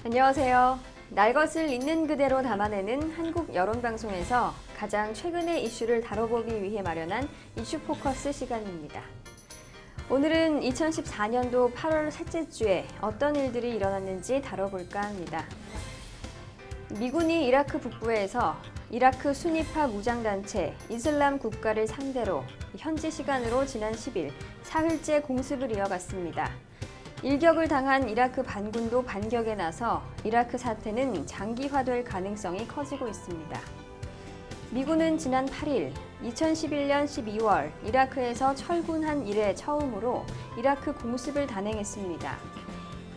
안녕하세요. 날 것을 있는 그대로 담아내는 한국 여론방송에서 가장 최근의 이슈를 다뤄보기 위해 마련한 이슈 포커스 시간입니다. 오늘은 2014년도 8월 셋째 주에 어떤 일들이 일어났는지 다뤄볼까 합니다. 미군이 이라크 북부에서 이라크 순위파 무장단체 이슬람 국가를 상대로 현지 시간으로 지난 10일 사흘째 공습을 이어갔습니다. 일격을 당한 이라크 반군도 반격에 나서 이라크 사태는 장기화될 가능성이 커지고 있습니다. 미군은 지난 8일 2011년 12월 이라크에서 철군한 이래 처음으로 이라크 공습을 단행했습니다.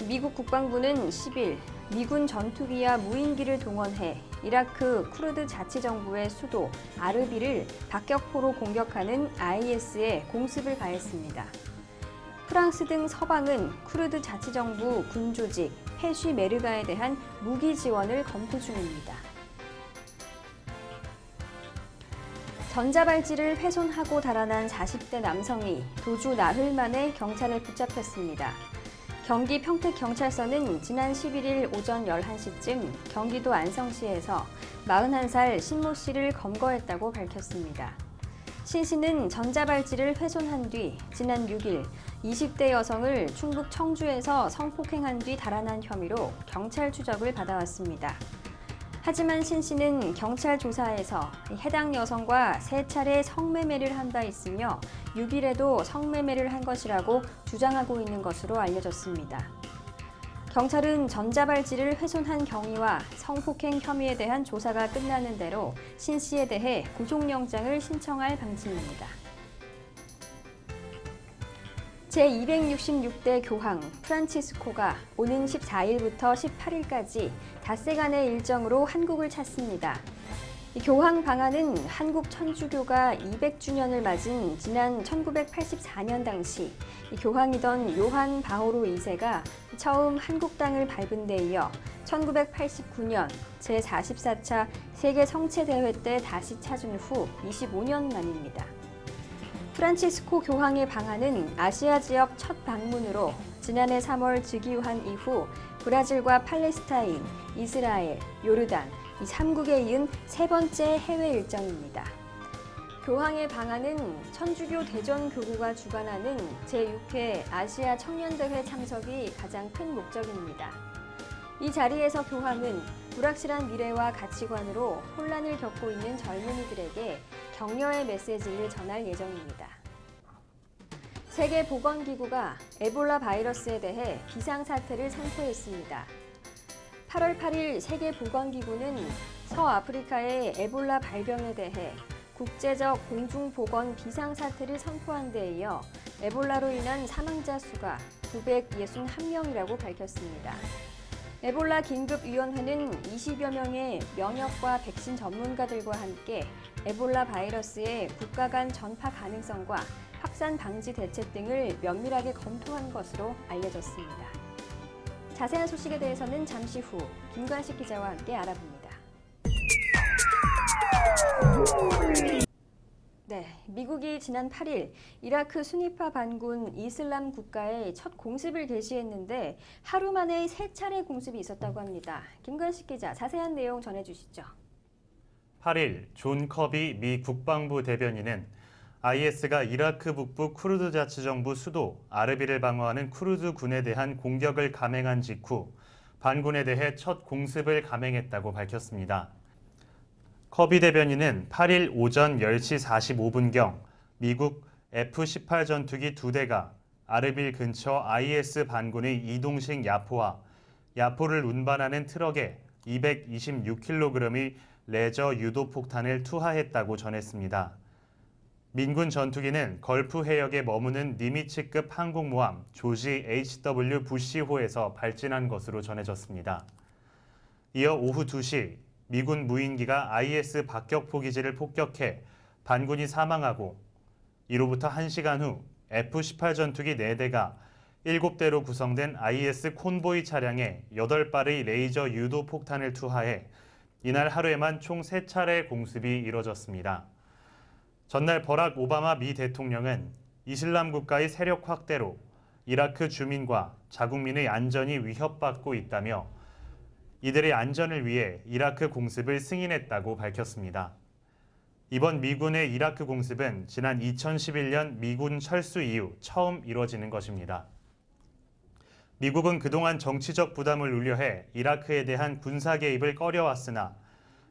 미국 국방부는 10일 미군 전투기와 무인기를 동원해 이라크 쿠르드 자치정부의 수도 아르비를 박격포로 공격하는 IS에 공습을 가했습니다. 프랑스 등 서방은 쿠르드 자치정부 군조직 페쉬메르가에 대한 무기 지원을 검토 중입니다. 전자발찌를 훼손하고 달아난 40대 남성이 도주 나흘 만에 경찰에 붙잡혔습니다. 경기 평택경찰서는 지난 11일 오전 11시쯤 경기도 안성시에서 41살 신모 씨를 검거했다고 밝혔습니다. 신 씨는 전자발찌를 훼손한 뒤 지난 6일 20대 여성을 충북 청주에서 성폭행한 뒤 달아난 혐의로 경찰 추적을 받아왔습니다. 하지만 신 씨는 경찰 조사에서 해당 여성과 3차례 성매매를 한 바 있으며 6일에도 성매매를 한 것이라고 주장하고 있는 것으로 알려졌습니다. 경찰은 전자발찌를 훼손한 경위와 성폭행 혐의에 대한 조사가 끝나는 대로 신 씨에 대해 구속영장을 신청할 방침입니다. 제266대 교황 프란치스코가 오는 14일부터 18일까지 닷새간의 일정으로 한국을 찾습니다. 이 교황 방한은 한국 천주교가 200주년을 맞은 지난 1984년 당시 교황이던 요한 바오로 2세가 처음 한국 땅을 밟은 데 이어 1989년 제44차 세계 성체대회 때 다시 찾은 후 25년 만입니다. 프란치스코 교황의 방한은 아시아 지역 첫 방문으로 지난해 3월 즉위한 이후 브라질과 팔레스타인, 이스라엘, 요르단, 이 3국에 이은 3번째 해외 일정입니다. 교황의 방한은 천주교 대전교구가 주관하는 제6회 아시아 청년대회 참석이 가장 큰 목적입니다. 이 자리에서 교황은 불확실한 미래와 가치관으로 혼란을 겪고 있는 젊은이들에게 격려의 메시지를 전할 예정입니다. 세계보건기구가 에볼라 바이러스에 대해 비상사태를 선포했습니다. 8월 8일 세계보건기구는 서아프리카의 에볼라 발병에 대해 국제적 공중보건 비상사태를 선포한 데 이어 에볼라로 인한 사망자 수가 961명이라고 밝혔습니다. 에볼라 긴급위원회는 20여 명의 면역과 백신 전문가들과 함께 에볼라 바이러스의 국가 간 전파 가능성과 확산 방지 대책 등을 면밀하게 검토한 것으로 알려졌습니다. 자세한 소식에 대해서는 잠시 후 김관식 기자와 함께 알아봅니다. 미국이 지난 8일 이라크 순위파 반군 이슬람 국가의 첫 공습을 개시했는데 하루 만에 3차례 공습이 있었다고 합니다. 김관식 기자, 자세한 내용 전해주시죠. 8일 존 커비 미 국방부 대변인은 IS가 이라크 북부 쿠르드 자치정부 수도 아르비를 방어하는 쿠르드 군에 대한 공격을 감행한 직후 반군에 대해 첫 공습을 감행했다고 밝혔습니다. 커비 대변인은 8일 오전 10시 45분경 미국 F-18 전투기 2대가 아르빌 근처 IS 반군의 이동식 야포와 야포를 운반하는 트럭에 226kg의 레저 유도 폭탄을 투하했다고 전했습니다. 민군 전투기는 걸프 해역에 머무는 니미츠급 항공모함 조지 H.W. 부시호에서 발진한 것으로 전해졌습니다. 이어 오후 2시 미군 무인기가 IS 박격포 기지를 폭격해 반군이 사망하고 이로부터 1시간 후 F-18 전투기 4대가 7대로 구성된 IS 콘보이 차량에 8발의 레이저 유도 폭탄을 투하해 이날 하루에만 총 3차례 공습이 이뤄졌습니다. 전날 버락 오바마 미 대통령은 이슬람 국가의 세력 확대로 이라크 주민과 자국민의 안전이 위협받고 있다며 이들의 안전을 위해 이라크 공습을 승인했다고 밝혔습니다. 이번 미군의 이라크 공습은 지난 2011년 미군 철수 이후 처음 이뤄지는 것입니다. 미국은 그동안 정치적 부담을 우려해 이라크에 대한 군사 개입을 꺼려왔으나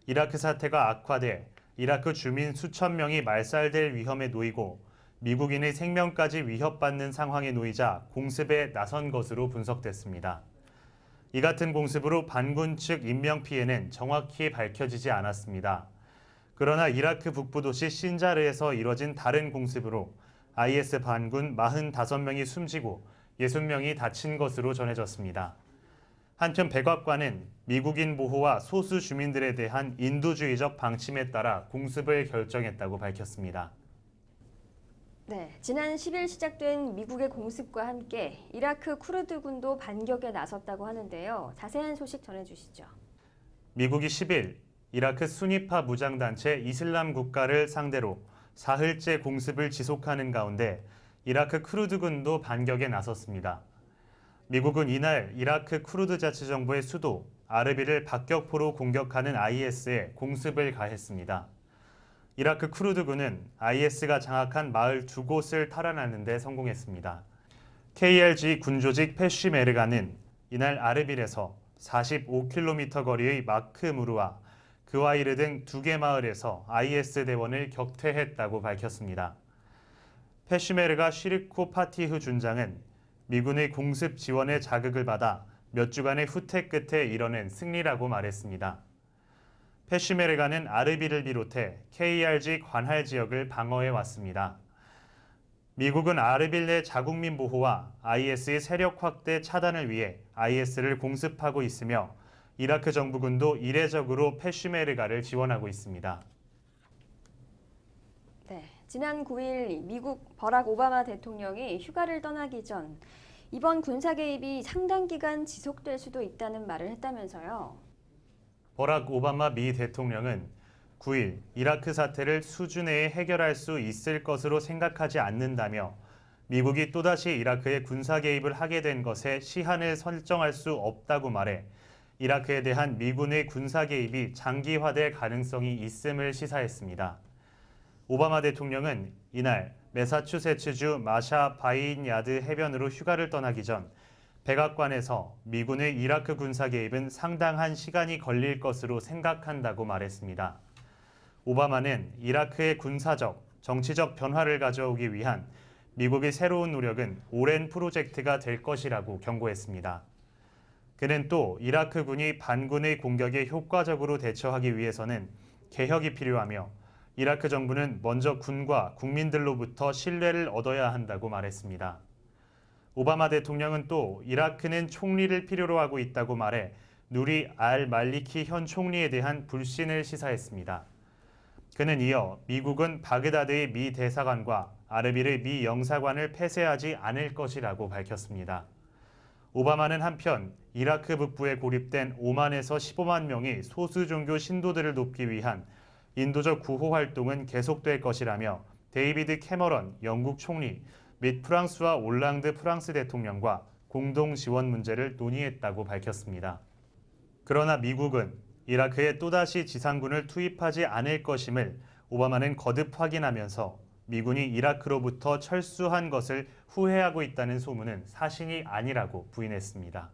이라크 사태가 악화돼 이라크 주민 수천 명이 말살될 위험에 놓이고 미국인의 생명까지 위협받는 상황에 놓이자 공습에 나선 것으로 분석됐습니다. 이 같은 공습으로 반군 측 인명피해는 정확히 밝혀지지 않았습니다. 그러나 이라크 북부 도시 신자르에서 이뤄진 다른 공습으로 IS 반군 45명이 숨지고 60명이 다친 것으로 전해졌습니다. 한편 백악관은 미국인 보호와 소수 주민들에 대한 인도주의적 방침에 따라 공습을 결정했다고 밝혔습니다. 네, 지난 10일 시작된 미국의 공습과 함께 이라크 쿠르드군도 반격에 나섰다고 하는데요. 자세한 소식 전해주시죠. 미국이 10일 이라크 순위파 무장단체 이슬람 국가를 상대로 사흘째 공습을 지속하는 가운데 이라크 쿠르드군도 반격에 나섰습니다. 미국은 이날 이라크 쿠르드 자치정부의 수도 아르비를 박격포로 공격하는 IS에 공습을 가했습니다. 이라크 쿠르드군은 IS가 장악한 마을 2곳을 탈환하는 데 성공했습니다. KRG 군조직 페쉬메르가는 이날 아르빌에서 45km 거리의 마크 무르와 그와이르 등 2개 마을에서 IS 대원을 격퇴했다고 밝혔습니다. 페쉬메르가 쉬르코 파티흐 준장은 미군의 공습 지원에 자극을 받아 몇 주간의 후퇴 끝에 이뤄낸 승리라고 말했습니다. 페쉬메르가는 아르비를 비롯해 KRG 관할 지역을 방어해 왔습니다. 미국은 아르빌 내 자국민 보호와 IS의 세력 확대 차단을 위해 IS를 공습하고 있으며 이라크 정부군도 이례적으로 페쉬메르가를 지원하고 있습니다. 네, 지난 9일 미국 버락 오바마 대통령이 휴가를 떠나기 전 이번 군사 개입이 상당 기간 지속될 수도 있다는 말을 했다면서요. 버락 오바마 미 대통령은 9일 이라크 사태를 수준내에 해결할 수 있을 것으로 생각하지 않는다며 미국이 또다시 이라크에 군사 개입을 하게 된 것에 시한을 설정할 수 없다고 말해 이라크에 대한 미군의 군사 개입이 장기화될 가능성이 있음을 시사했습니다. 오바마 대통령은 이날 매사추세츠주 마샤 바이인야드 해변으로 휴가를 떠나기 전 백악관에서 미군의 이라크 군사 개입은 상당한 시간이 걸릴 것으로 생각한다고 말했습니다. 오바마는 이라크의 군사적, 정치적 변화를 가져오기 위한 미국의 새로운 노력은 오랜 프로젝트가 될 것이라고 경고했습니다. 그는 또 이라크군이 반군의 공격에 효과적으로 대처하기 위해서는 개혁이 필요하며 이라크 정부는 먼저 군과 국민들로부터 신뢰를 얻어야 한다고 말했습니다. 오바마 대통령은 또 이라크는 총리를 필요로 하고 있다고 말해 누리 알 말리키 현 총리에 대한 불신을 시사했습니다. 그는 이어 미국은 바그다드의 미 대사관과 아르빌의 미 영사관을 폐쇄하지 않을 것이라고 밝혔습니다. 오바마는 한편 이라크 북부에 고립된 5만에서 15만 명의 소수 종교 신도들을 돕기 위한 인도적 구호 활동은 계속될 것이라며 데이비드 캐머런 영국 총리 및 프랑스와 올랑드 프랑스 대통령과 공동 지원 문제를 논의했다고 밝혔습니다. 그러나 미국은 이라크에 또다시 지상군을 투입하지 않을 것임을 오바마는 거듭 확인하면서 미군이 이라크로부터 철수한 것을 후회하고 있다는 소문은 사실이 아니라고 부인했습니다.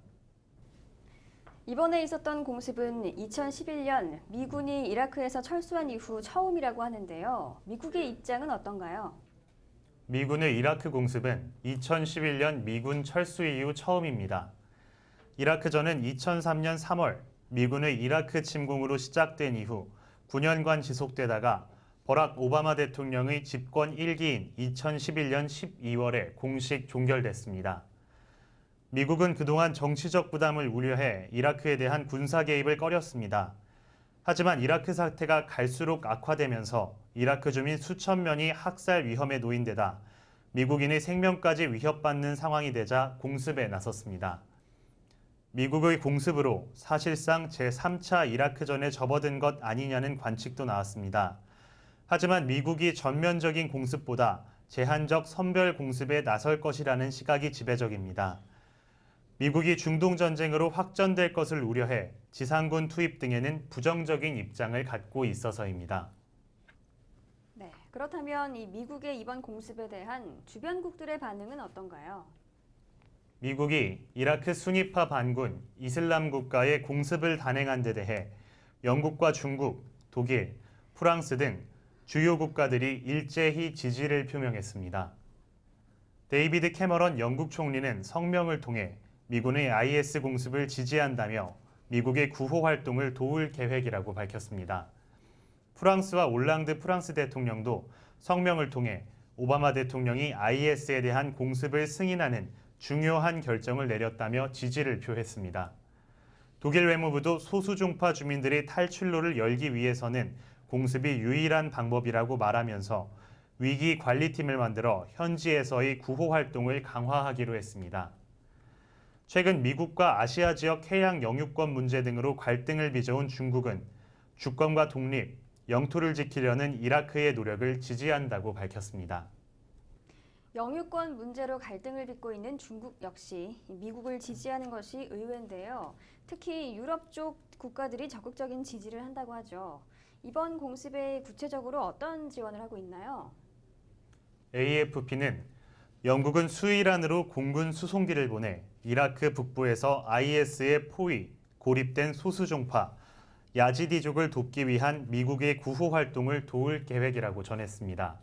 이번에 있었던 공습은 2011년 미군이 이라크에서 철수한 이후 처음이라고 하는데요. 미국의 입장은 어떤가요? 미군의 이라크 공습은 2011년 미군 철수 이후 처음입니다. 이라크전은 2003년 3월 미군의 이라크 침공으로 시작된 이후 9년간 지속되다가 버락 오바마 대통령의 집권 1기인 2011년 12월에 공식 종결됐습니다. 미국은 그동안 정치적 부담을 우려해 이라크에 대한 군사 개입을 꺼렸습니다. 하지만 이라크 사태가 갈수록 악화되면서 이라크 주민 수천 명이 학살 위험에 놓인 데다 미국인의 생명까지 위협받는 상황이 되자 공습에 나섰습니다. 미국의 공습으로 사실상 제3차 이라크전에 접어든 것 아니냐는 관측도 나왔습니다. 하지만 미국이 전면적인 공습보다 제한적 선별 공습에 나설 것이라는 시각이 지배적입니다. 미국이 중동 전쟁으로 확전될 것을 우려해 지상군 투입 등에는 부정적인 입장을 갖고 있어서입니다. 네, 그렇다면 이 미국의 이번 공습에 대한 주변국들의 반응은 어떤가요? 미국이 이라크 순위파 반군 이슬람 국가의 공습을 단행한 데 대해 영국과 중국, 독일, 프랑스 등 주요 국가들이 일제히 지지를 표명했습니다. 데이비드 캐머런 영국 총리는 성명을 통해 미군의 IS 공습을 지지한다며 미국의 구호 활동을 도울 계획이라고 밝혔습니다. 프랑스와 올랑드 프랑스 대통령도 성명을 통해 오바마 대통령이 IS에 대한 공습을 승인하는 중요한 결정을 내렸다며 지지를 표했습니다. 독일 외무부도 소수종파 주민들의 탈출로를 열기 위해서는 공습이 유일한 방법이라고 말하면서 위기 관리팀을 만들어 현지에서의 구호 활동을 강화하기로 했습니다. 최근 미국과 아시아 지역 해양 영유권 문제 등으로 갈등을 빚어온 중국은 주권과 독립, 영토를 지키려는 이라크의 노력을 지지한다고 밝혔습니다. 영유권 문제로 갈등을 빚고 있는 중국 역시 미국을 지지하는 것이 의외인데요. 특히 유럽 쪽 국가들이 적극적인 지지를 한다고 하죠. 이번 공습에 구체적으로 어떤 지원을 하고 있나요? AFP는 영국은 수이란으로 공군 수송기를 보내 이라크 북부에서 IS의 포위, 고립된 소수종파, 야지디족을 돕기 위한 미국의 구호 활동을 도울 계획이라고 전했습니다.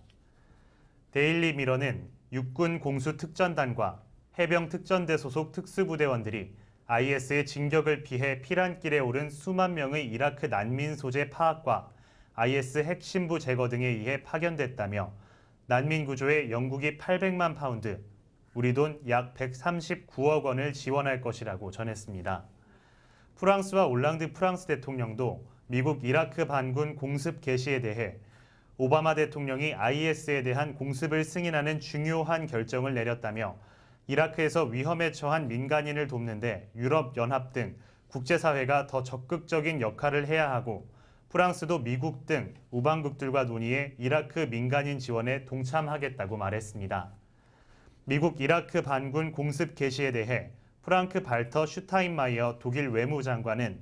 데일리 미러는 육군 공수특전단과 해병특전대 소속 특수부대원들이 IS의 진격을 피해 피란길에 오른 수만 명의 이라크 난민 소재 파악과 IS 핵심부 제거 등에 의해 파견됐다며 난민 구조에 영국이 800만 파운드, 우리 돈 약 139억 원을 지원할 것이라고 전했습니다. 프랑스와 올랑드 프랑스 대통령도 미국 이라크 반군 공습 개시에 대해 오바마 대통령이 IS에 대한 공습을 승인하는 중요한 결정을 내렸다며 이라크에서 위험에 처한 민간인을 돕는데 유럽연합 등 국제사회가 더 적극적인 역할을 해야 하고 프랑스도 미국 등 우방국들과 논의해 이라크 민간인 지원에 동참하겠다고 말했습니다. 미국 이라크 반군 공습 개시에 대해 프랑크 발터 슈타인마이어 독일 외무장관은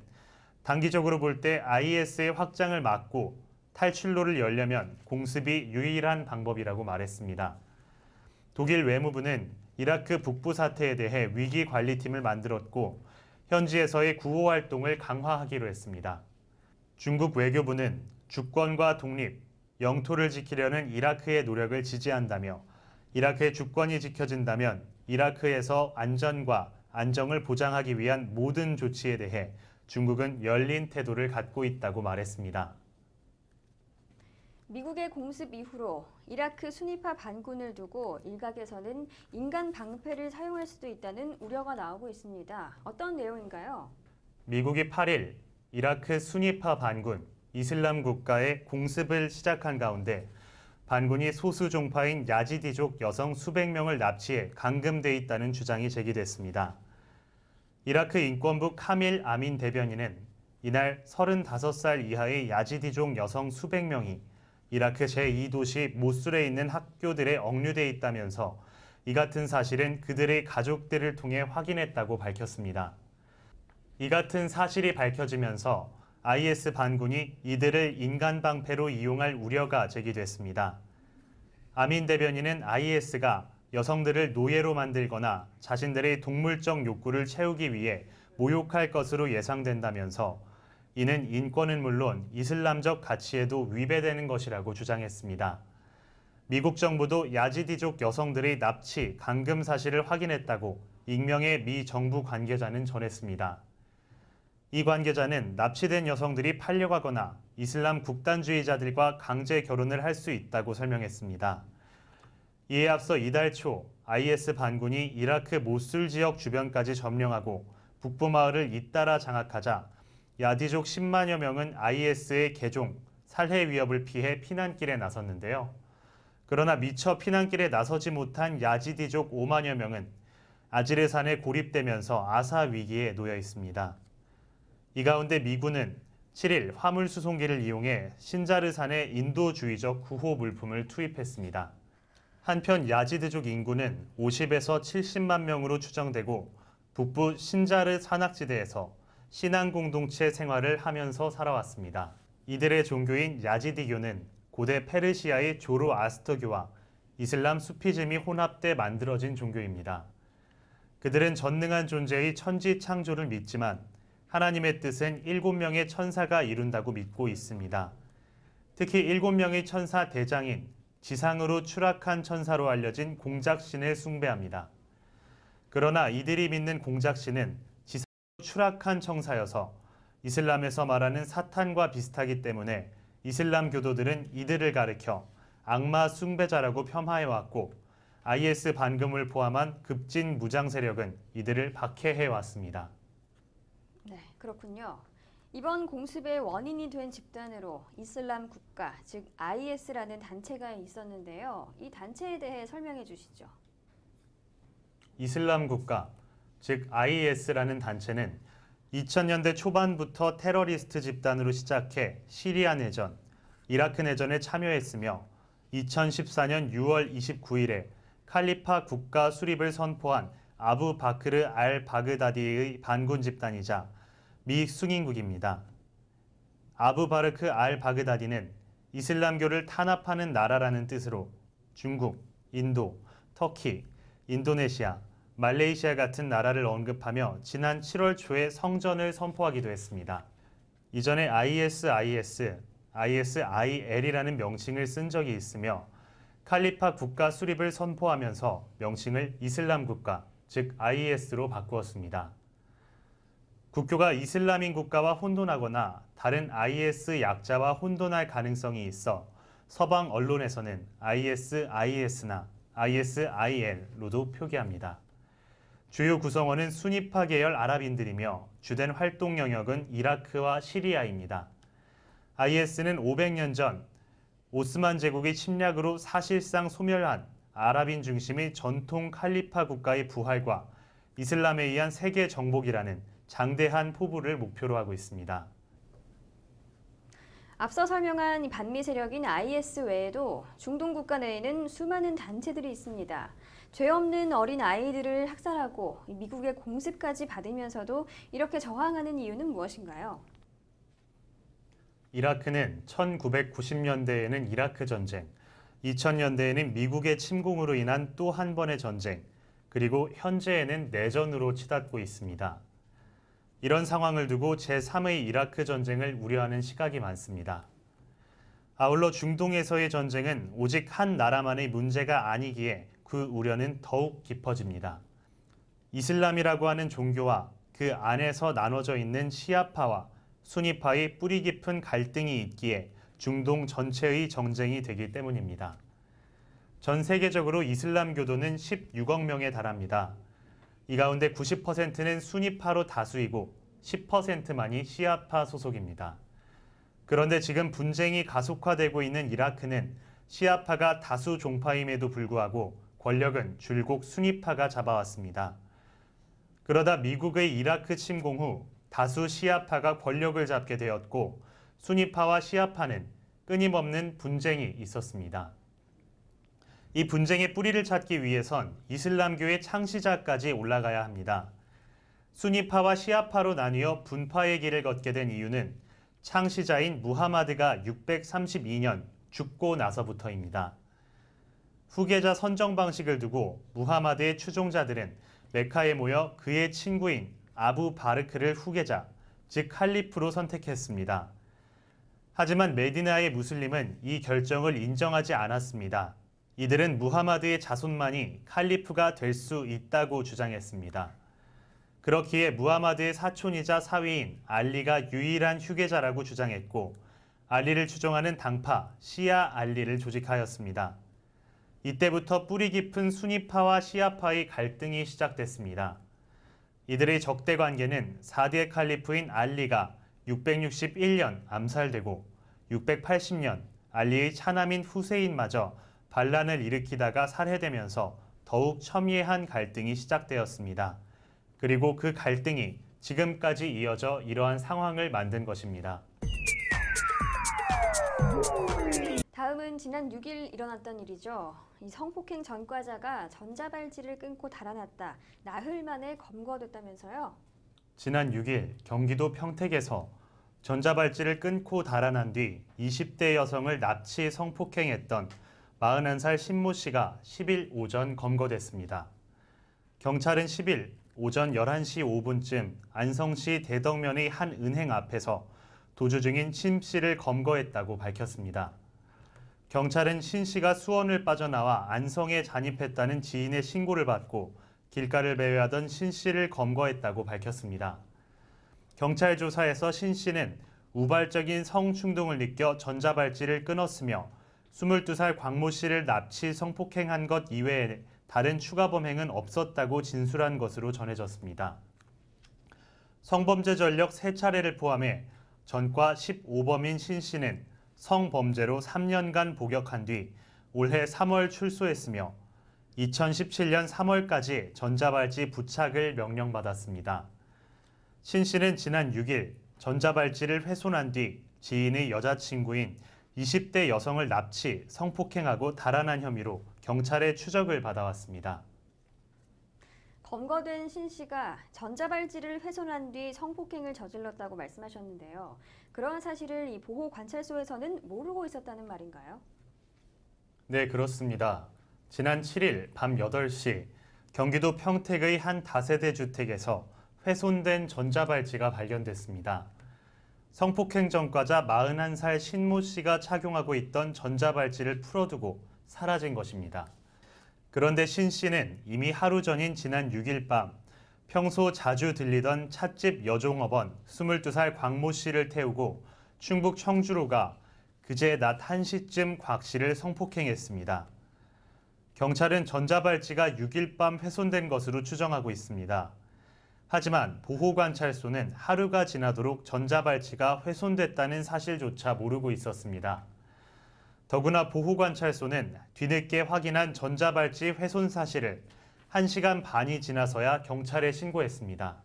단기적으로 볼 때 IS의 확장을 막고 탈출로를 열려면 공습이 유일한 방법이라고 말했습니다. 독일 외무부는 이라크 북부 사태에 대해 위기관리팀을 만들었고 현지에서의 구호 활동을 강화하기로 했습니다. 중국 외교부는 주권과 독립, 영토를 지키려는 이라크의 노력을 지지한다며 이라크의 주권이 지켜진다면 이라크에서 안전과 안정을 보장하기 위한 모든 조치에 대해 중국은 열린 태도를 갖고 있다고 말했습니다. 미국의 공습 이후로 이라크 순위파 반군을 두고 일각에서는 인간 방패를 사용할 수도 있다는 우려가 나오고 있습니다. 어떤 내용인가요? 미국이 8일 이라크 순위파 반군 이슬람 국가의 공습을 시작한 가운데 반군이 소수 종파인 야지디족 여성 수백 명을 납치해 감금돼 있다는 주장이 제기됐습니다. 이라크 인권부 카밀 아민 대변인은 이날 35살 이하의 야지디족 여성 수백 명이 이라크 제2도시 모술에 있는 학교들에 억류돼 있다면서 이 같은 사실은 그들의 가족들을 통해 확인했다고 밝혔습니다. 이 같은 사실이 밝혀지면서 IS 반군이 이들을 인간 방패로 이용할 우려가 제기됐습니다. 아민 대변인은 IS가 여성들을 노예로 만들거나 자신들의 동물적 욕구를 채우기 위해 모욕할 것으로 예상된다면서 이는 인권은 물론 이슬람적 가치에도 위배되는 것이라고 주장했습니다. 미국 정부도 야지디족 여성들의 납치, 감금 사실을 확인했다고 익명의 미 정부 관계자는 전했습니다. 이 관계자는 납치된 여성들이 팔려가거나 이슬람 국단주의자들과 강제 결혼을 할 수 있다고 설명했습니다. 이에 앞서 이달 초 IS 반군이 이라크 모술 지역 주변까지 점령하고 북부 마을을 잇따라 장악하자 야디족 10만여 명은 IS의 개종, 살해 위협을 피해 피난길에 나섰는데요. 그러나 미처 피난길에 나서지 못한 야지디족 5만여 명은 아지르산에 고립되면서 아사 위기에 놓여 있습니다. 이 가운데 미군은 7일 화물 수송기를 이용해 신자르산에 인도주의적 구호 물품을 투입했습니다. 한편 야지드족 인구는 50에서 70만 명으로 추정되고 북부 신자르 산악지대에서 신앙 공동체 생활을 하면서 살아왔습니다. 이들의 종교인 야지디교는 고대 페르시아의 조로아스터교와 이슬람 수피즘이 혼합돼 만들어진 종교입니다. 그들은 전능한 존재의 천지 창조를 믿지만 하나님의 뜻은 7명의 천사가 이룬다고 믿고 있습니다. 특히 7명의 천사 대장인 지상으로 추락한 천사로 알려진 공작신을 숭배합니다. 그러나 이들이 믿는 공작신은 지상으로 추락한 천사여서 이슬람에서 말하는 사탄과 비슷하기 때문에 이슬람 교도들은 이들을 가리켜 악마 숭배자라고 폄하해왔고 IS 반금을 포함한 급진 무장 세력은 이들을 박해해왔습니다. 네, 그렇군요. 이번 공습의 원인이 된 집단으로 이슬람 국가, 즉 IS라는 단체가 있었는데요. 이 단체에 대해 설명해 주시죠. 이슬람 국가, 즉 IS라는 단체는 2000년대 초반부터 테러리스트 집단으로 시작해 시리아 내전, 이라크 내전에 참여했으며 2014년 6월 29일에 칼리파 국가 수립을 선포한 아부 바크르 알 바그다디의 반군 집단이자 미 승인국입니다. 아부 바르크 알 바그다디는 이슬람교를 탄압하는 나라라는 뜻으로 중국, 인도, 터키, 인도네시아, 말레이시아 같은 나라를 언급하며 지난 7월 초에 성전을 선포하기도 했습니다. 이전에 ISIL이라는 명칭을 쓴 적이 있으며 칼리파 국가 수립을 선포하면서 명칭을 이슬람 국가, 즉 IS로 바꾸었습니다. 국교가 이슬람인 국가와 혼돈하거나 다른 IS 약자와 혼돈할 가능성이 있어 서방 언론에서는 ISIS나 ISIL로도 표기합니다. 주요 구성원은 수니파 계열 아랍인들이며 주된 활동 영역은 이라크와 시리아입니다. IS는 500년 전 오스만 제국의 침략으로 사실상 소멸한 아랍인 중심의 전통 칼리파 국가의 부활과 이슬람에 의한 세계 정복이라는 장대한 포부를 목표로 하고 있습니다. 앞서 설명한 반미 세력인 IS 외에도 중동 국가 내에는 수많은 단체들이 있습니다. 죄 없는 어린 아이들을 학살하고 미국의 공습까지 받으면서도 이렇게 저항하는 이유는 무엇인가요? 이라크는 1990년대에는 이라크 전쟁, 2000년대에는 미국의 침공으로 인한 또 한 번의 전쟁, 그리고 현재에는 내전으로 치닫고 있습니다. 이런 상황을 두고 제3의 이라크 전쟁을 우려하는 시각이 많습니다. 아울러 중동에서의 전쟁은 오직 한 나라만의 문제가 아니기에 그 우려는 더욱 깊어집니다. 이슬람이라고 하는 종교와 그 안에서 나눠져 있는 시아파와 수니파의 뿌리 깊은 갈등이 있기에 중동 전체의 전쟁이 되기 때문입니다. 전 세계적으로 이슬람 교도는 16억 명에 달합니다. 이 가운데 90%는 수니파로 다수이고 10%만이 시아파 소속입니다. 그런데 지금 분쟁이 가속화되고 있는 이라크는 시아파가 다수 종파임에도 불구하고 권력은 줄곧 수니파가 잡아왔습니다. 그러다 미국의 이라크 침공 후 다수 시아파가 권력을 잡게 되었고 수니파와 시아파는 끊임없는 분쟁이 있었습니다. 이 분쟁의 뿌리를 찾기 위해선 이슬람교의 창시자까지 올라가야 합니다. 수니파와 시아파로 나뉘어 분파의 길을 걷게 된 이유는 창시자인 무하마드가 632년 죽고 나서부터입니다. 후계자 선정 방식을 두고 무하마드의 추종자들은 메카에 모여 그의 친구인 아부 바르크를 후계자, 즉 칼리프로 선택했습니다. 하지만 메디나의 무슬림은 이 결정을 인정하지 않았습니다. 이들은 무하마드의 자손만이 칼리프가 될 수 있다고 주장했습니다. 그렇기에 무하마드의 사촌이자 사위인 알리가 유일한 후계자라고 주장했고 알리를 추종하는 당파 시아 알리를 조직하였습니다. 이때부터 뿌리 깊은 수니파와 시아파의 갈등이 시작됐습니다. 이들의 적대 관계는 4대 칼리프인 알리가 661년 암살되고 680년 알리의 차남인 후세인마저 반란을 일으키다가 살해되면서 더욱 첨예한 갈등이 시작되었습니다. 그리고 그 갈등이 지금까지 이어져 이러한 상황을 만든 것입니다. 다음은 지난 6일 일어났던 일이죠. 이 성폭행 전과자가 전자발찌를 끊고 달아났다. 나흘 만에 검거됐다면서요. 지난 6일 경기도 평택에서 전자발찌를 끊고 달아난 뒤 20대 여성을 납치 성폭행했던 41살 신모 씨가 10일 오전 검거됐습니다. 경찰은 10일 오전 11시 5분쯤 안성시 대덕면의 한 은행 앞에서 도주 중인 신 씨를 검거했다고 밝혔습니다. 경찰은 신 씨가 수원을 빠져나와 안성에 잔입했다는 지인의 신고를 받고 길가를 배회하던 신 씨를 검거했다고 밝혔습니다. 경찰 조사에서 신 씨는 우발적인 성충동을 느껴 전자발찌를 끊었으며 22살 광모 씨를 납치 성폭행한 것 이외에 다른 추가 범행은 없었다고 진술한 것으로 전해졌습니다. 성범죄 전력 3차례를 포함해 전과 15범인 신 씨는 성범죄로 3년간 복역한 뒤 올해 3월 출소했으며 2017년 3월까지 전자발찌 부착을 명령받았습니다. 신 씨는 지난 6일 전자발찌를 훼손한 뒤 지인의 여자친구인 20대 여성을 납치, 성폭행하고 달아난 혐의로 경찰의 추적을 받아왔습니다. 검거된 신 씨가 전자발찌를 훼손한 뒤 성폭행을 저질렀다고 말씀하셨는데요. 그러한 사실을 이 보호관찰소에서는 모르고 있었다는 말인가요? 네, 그렇습니다. 지난 7일 밤 8시 경기도 평택의 한 다세대 주택에서 훼손된 전자발찌가 발견됐습니다. 성폭행 전과자 41살 신모 씨가 착용하고 있던 전자발찌를 풀어두고 사라진 것입니다. 그런데 신 씨는 이미 하루 전인 지난 6일 밤 평소 자주 들리던 찻집 여종업원 22살 광모 씨를 태우고 충북 청주로 가 그제 낮 1시쯤 곽 씨를 성폭행했습니다. 경찰은 전자발찌가 6일 밤 훼손된 것으로 추정하고 있습니다. 하지만 보호관찰소는 하루가 지나도록 전자발찌가 훼손됐다는 사실조차 모르고 있었습니다. 더구나 보호관찰소는 뒤늦게 확인한 전자발찌 훼손 사실을 1시간 반이 지나서야 경찰에 신고했습니다.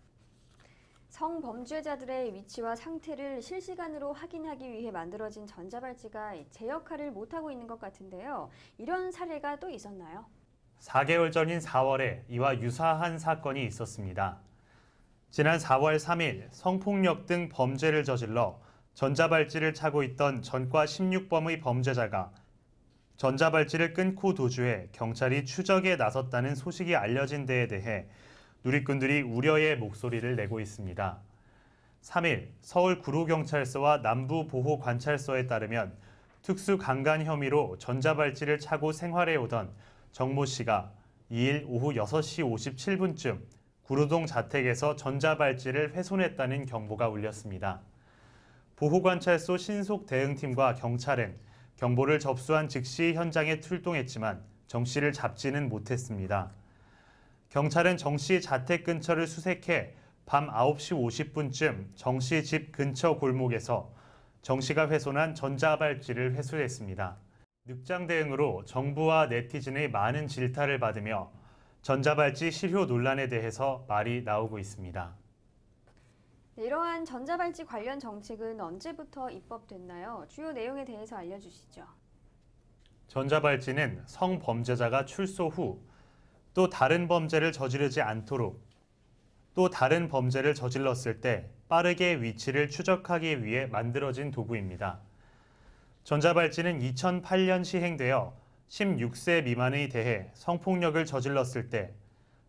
성범죄자들의 위치와 상태를 실시간으로 확인하기 위해 만들어진 전자발찌가 제 역할을 못하고 있는 것 같은데요. 이런 사례가 또 있었나요? 4개월 전인 4월에 이와 유사한 사건이 있었습니다. 지난 4월 3일 성폭력 등 범죄를 저질러 전자발찌를 차고 있던 전과 16범의 범죄자가 전자발찌를 끊고 도주해 경찰이 추적에 나섰다는 소식이 알려진 데에 대해 누리꾼들이 우려의 목소리를 내고 있습니다. 3일 서울 구로경찰서와 남부보호관찰서에 따르면 특수강간 혐의로 전자발찌를 차고 생활해오던 정모 씨가 2일 오후 6시 57분쯤 구로동 자택에서 전자발찌를 훼손했다는 경보가 울렸습니다. 보호관찰소 신속대응팀과 경찰은 경보를 접수한 즉시 현장에 출동했지만 정 씨를 잡지는 못했습니다. 경찰은 정 씨 자택 근처를 수색해 밤 9시 50분쯤 정 씨 집 근처 골목에서 정 씨가 훼손한 전자발찌를 회수했습니다. 늑장 대응으로 정부와 네티즌의 많은 질타를 받으며 전자발찌 실효 논란에 대해서 말이 나오고 있습니다. 네, 이러한 전자발찌 관련 정책은 언제부터 입법됐나요? 주요 내용에 대해서 알려주시죠. 전자발찌는 성범죄자가 출소 후 또 다른 범죄를 저지르지 않도록 또 다른 범죄를 저질렀을 때 빠르게 위치를 추적하기 위해 만들어진 도구입니다. 전자발찌는 2008년 시행되어 16세 미만에 대해 성폭력을 저질렀을 때,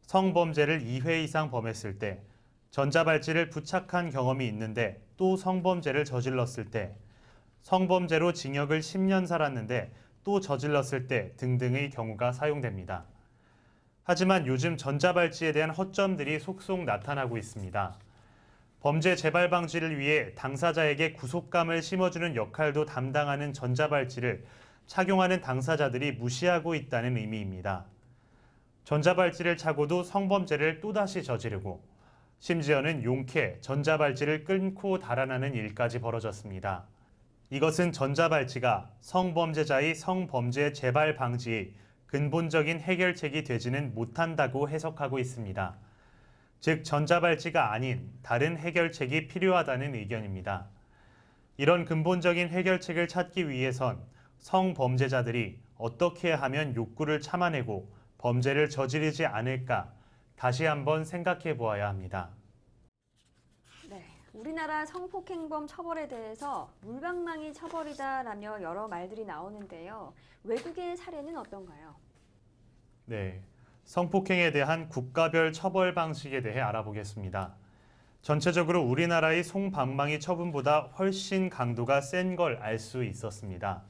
성범죄를 2회 이상 범했을 때, 전자발찌를 부착한 경험이 있는데 또 성범죄를 저질렀을 때, 성범죄로 징역을 10년 살았는데 또 저질렀을 때 등등의 경우가 사용됩니다. 하지만 요즘 전자발찌에 대한 허점들이 속속 나타나고 있습니다. 범죄 재발 방지를 위해 당사자에게 구속감을 심어주는 역할도 담당하는 전자발찌를 착용하는 당사자들이 무시하고 있다는 의미입니다. 전자발찌를 차고도 성범죄를 또다시 저지르고 심지어는 용케 전자발찌를 끊고 달아나는 일까지 벌어졌습니다. 이것은 전자발찌가 성범죄자의 성범죄 재발 방지의 근본적인 해결책이 되지는 못한다고 해석하고 있습니다. 즉 전자발찌가 아닌 다른 해결책이 필요하다는 의견입니다. 이런 근본적인 해결책을 찾기 위해선 성범죄자들이 어떻게 하면 욕구를 참아내고 범죄를 저지르지 않을까 다시 한번 생각해 보아야 합니다. 네, 우리나라 성폭행범 처벌에 대해서 물방망이 처벌이다라며 여러 말들이 나오는데요. 외국의 사례는 어떤가요? 네, 성폭행에 대한 국가별 처벌 방식에 대해 알아보겠습니다. 전체적으로 우리나라의 송방망이 처분보다 훨씬 강도가 센 걸 알 수 있었습니다.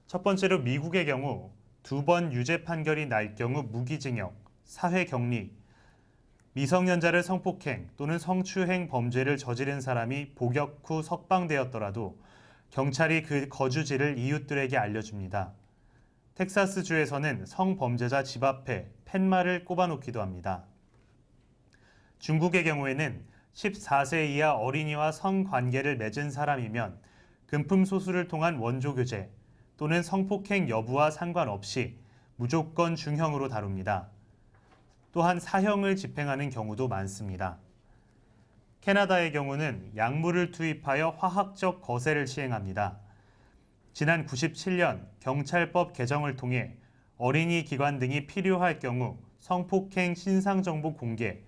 첫 번째로 미국의 경우 2번 유죄 판결이 날 경우 무기징역, 사회격리, 미성년자를 성폭행 또는 성추행 범죄를 저지른 사람이 복역 후 석방되었더라도 경찰이 그 거주지를 이웃들에게 알려줍니다. 텍사스주에서는 성범죄자 집 앞에 팻말을 꼽아놓기도 합니다. 중국의 경우에는 14세 이하 어린이와 성관계를 맺은 사람이면 금품소수를 통한 원조교제 또는 성폭행 여부와 상관없이 무조건 중형으로 다룹니다. 또한 사형을 집행하는 경우도 많습니다. 캐나다의 경우는 약물을 투입하여 화학적 거세를 시행합니다. 지난 97년 경찰법 개정을 통해 어린이 기관 등이 필요할 경우 성폭행 신상정보 공개,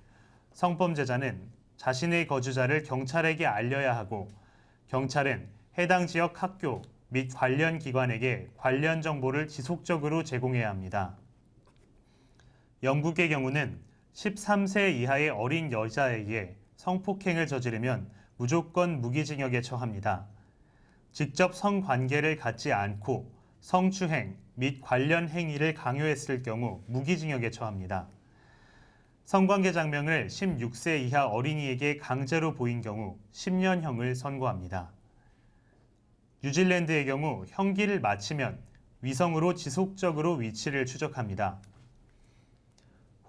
성범죄자는 자신의 거주자를 경찰에게 알려야 하고 경찰은 해당 지역 학교 및 관련 기관에게 관련 정보를 지속적으로 제공해야 합니다. 영국의 경우는 13세 이하의 어린 여자에게 성폭행을 저지르면 무조건 무기징역에 처합니다. 직접 성관계를 갖지 않고 성추행 및 관련 행위를 강요했을 경우 무기징역에 처합니다. 성관계 장면을 16세 이하 어린이에게 강제로 보인 경우 10년형을 선고합니다. 뉴질랜드의 경우 형기를 마치면 위성으로 지속적으로 위치를 추적합니다.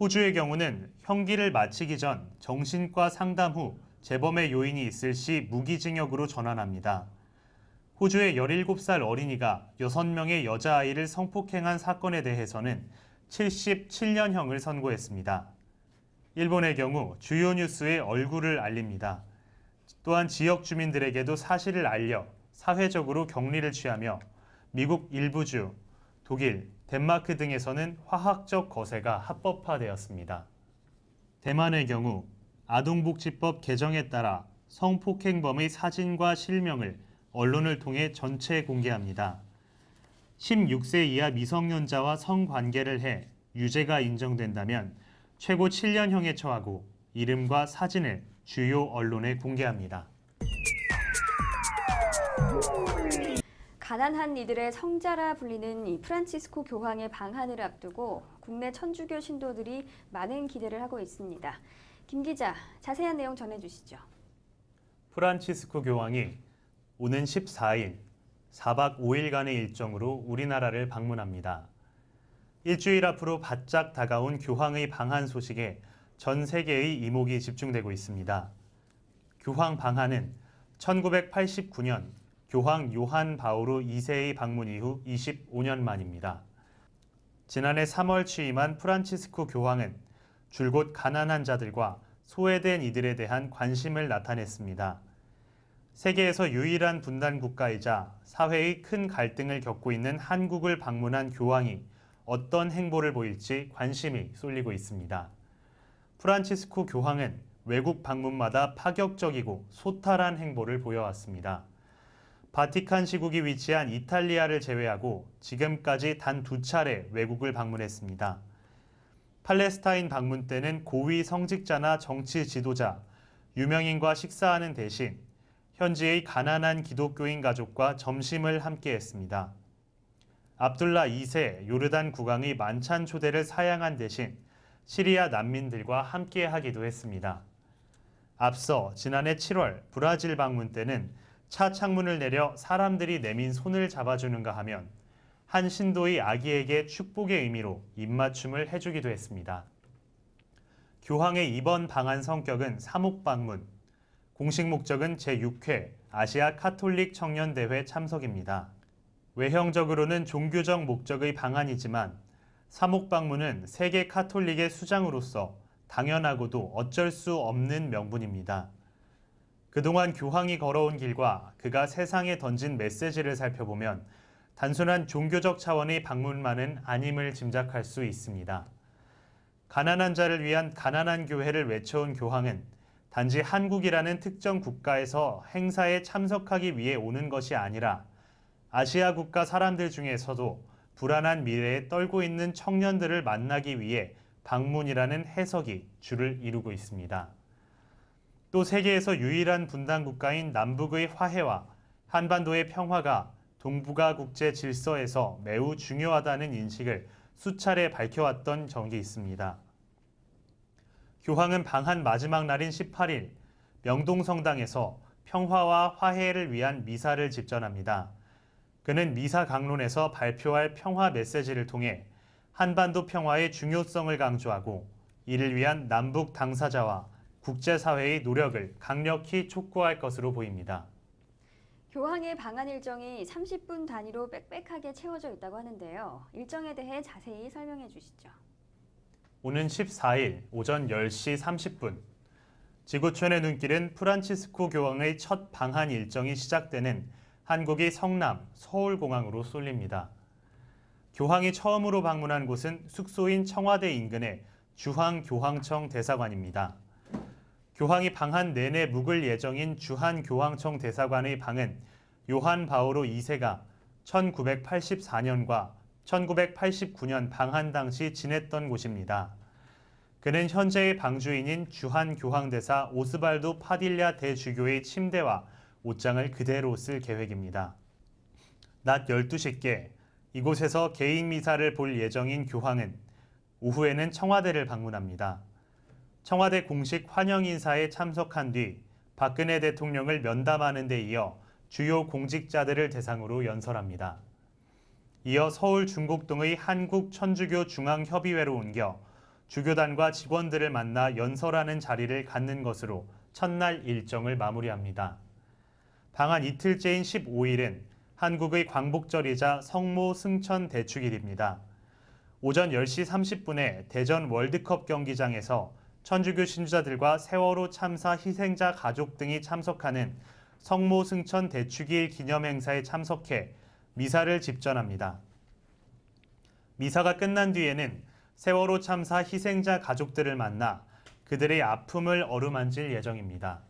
호주의 경우는 형기를 마치기 전 정신과 상담 후 재범의 요인이 있을 시 무기징역으로 전환합니다. 호주의 17살 어린이가 6명의 여자아이를 성폭행한 사건에 대해서는 77년형을 선고했습니다. 일본의 경우 주요 뉴스에 얼굴을 알립니다. 또한 지역 주민들에게도 사실을 알려 사회적으로 격리를 취하며 미국 일부주, 독일, 덴마크 등에서는 화학적 거세가 합법화되었습니다. 대만의 경우 아동복지법 개정에 따라 성폭행범의 사진과 실명을 언론을 통해 전체 공개합니다. 16세 이하 미성년자와 성관계를 해 유죄가 인정된다면 최고 7년형에 처하고 이름과 사진을 주요 언론에 공개합니다. 가난한 이들의 성자라 불리는 이 프란치스코 교황의 방한을 앞두고 국내 천주교 신도들이 많은 기대를 하고 있습니다. 김 기자, 자세한 내용 전해주시죠. 프란치스코 교황이 오는 14일 4박 5일간의 일정으로 우리나라를 방문합니다. 일주일 앞으로 바짝 다가온 교황의 방한 소식에 전 세계의 이목이 집중되고 있습니다. 교황 방한은 1989년 교황 요한 바오로 2세의 방문 이후 25년 만입니다. 지난해 3월 취임한 프란치스코 교황은 줄곧 가난한 자들과 소외된 이들에 대한 관심을 나타냈습니다. 세계에서 유일한 분단 국가이자 사회의 큰 갈등을 겪고 있는 한국을 방문한 교황이 어떤 행보를 보일지 관심이 쏠리고 있습니다. 프란치스코 교황은 외국 방문마다 파격적이고 소탈한 행보를 보여왔습니다. 바티칸 시국이 위치한 이탈리아를 제외하고 지금까지 단 2차례 외국을 방문했습니다. 팔레스타인 방문 때는 고위 성직자나 정치 지도자, 유명인과 식사하는 대신 현지의 가난한 기독교인 가족과 점심을 함께했습니다. 압둘라 2세 요르단 국왕의 만찬 초대를 사양한 대신 시리아 난민들과 함께하기도 했습니다. 앞서 지난해 7월 브라질 방문 때는 차 창문을 내려 사람들이 내민 손을 잡아주는가 하면 한 신도의 아기에게 축복의 의미로 입맞춤을 해주기도 했습니다. 교황의 이번 방한 성격은 사목 방문, 공식 목적은 제6회 아시아 카톨릭 청년대회 참석입니다. 외형적으로는 종교적 목적의 방한이지만 사목 방문은 세계 카톨릭의 수장으로서 당연하고도 어쩔 수 없는 명분입니다. 그동안 교황이 걸어온 길과 그가 세상에 던진 메시지를 살펴보면 단순한 종교적 차원의 방문만은 아님을 짐작할 수 있습니다. 가난한 자를 위한 가난한 교회를 외쳐온 교황은 단지 한국이라는 특정 국가에서 행사에 참석하기 위해 오는 것이 아니라 아시아 국가 사람들 중에서도 불안한 미래에 떨고 있는 청년들을 만나기 위해 방문이라는 해석이 주를 이루고 있습니다. 또 세계에서 유일한 분단 국가인 남북의 화해와 한반도의 평화가 동북아 국제 질서에서 매우 중요하다는 인식을 수차례 밝혀왔던 적이 있습니다. 교황은 방한 마지막 날인 18일 명동성당에서 평화와 화해를 위한 미사를 집전합니다. 그는 미사 강론에서 발표할 평화 메시지를 통해 한반도 평화의 중요성을 강조하고 이를 위한 남북 당사자와 국제사회의 노력을 강력히 촉구할 것으로 보입니다. 교황의 방한 일정이 30분 단위로 빽빽하게 채워져 있다고 하는데요. 일정에 대해 자세히 설명해 주시죠. 오는 14일 오전 10시 30분 지구촌의 눈길은 프란치스코 교황의 첫 방한 일정이 시작되는 한국의 성남 서울공항으로 쏠립니다. 교황이 처음으로 방문한 곳은 숙소인 청와대 인근의 주한교황청 대사관입니다. 교황이 방한 내내 묵을 예정인 주한교황청 대사관의 방은 요한 바오로 2세가 1984년과 1989년 방한 당시 지냈던 곳입니다. 그는 현재의 방주인인 주한교황대사 오스발도 파딜랴 대주교의 침대와 옷장을 그대로 쓸 계획입니다. 낮 12시께 이곳에서 개인 미사를 볼 예정인 교황은 오후에는 청와대를 방문합니다. 청와대 공식 환영 인사에 참석한 뒤 박근혜 대통령을 면담하는 데 이어 주요 공직자들을 대상으로 연설합니다. 이어 서울 중곡동의 한국천주교 중앙협의회로 옮겨 주교단과 직원들을 만나 연설하는 자리를 갖는 것으로 첫날 일정을 마무리합니다. 방한 이틀째인 15일은 한국의 광복절이자 성모 승천 대축일입니다. 오전 10시 30분에 대전 월드컵 경기장에서 천주교 신자들과 세월호 참사 희생자 가족 등이 참석하는 성모 승천 대축일 기념행사에 참석해 미사를 집전합니다. 미사가 끝난 뒤에는 세월호 참사 희생자 가족들을 만나 그들의 아픔을 어루만질 예정입니다.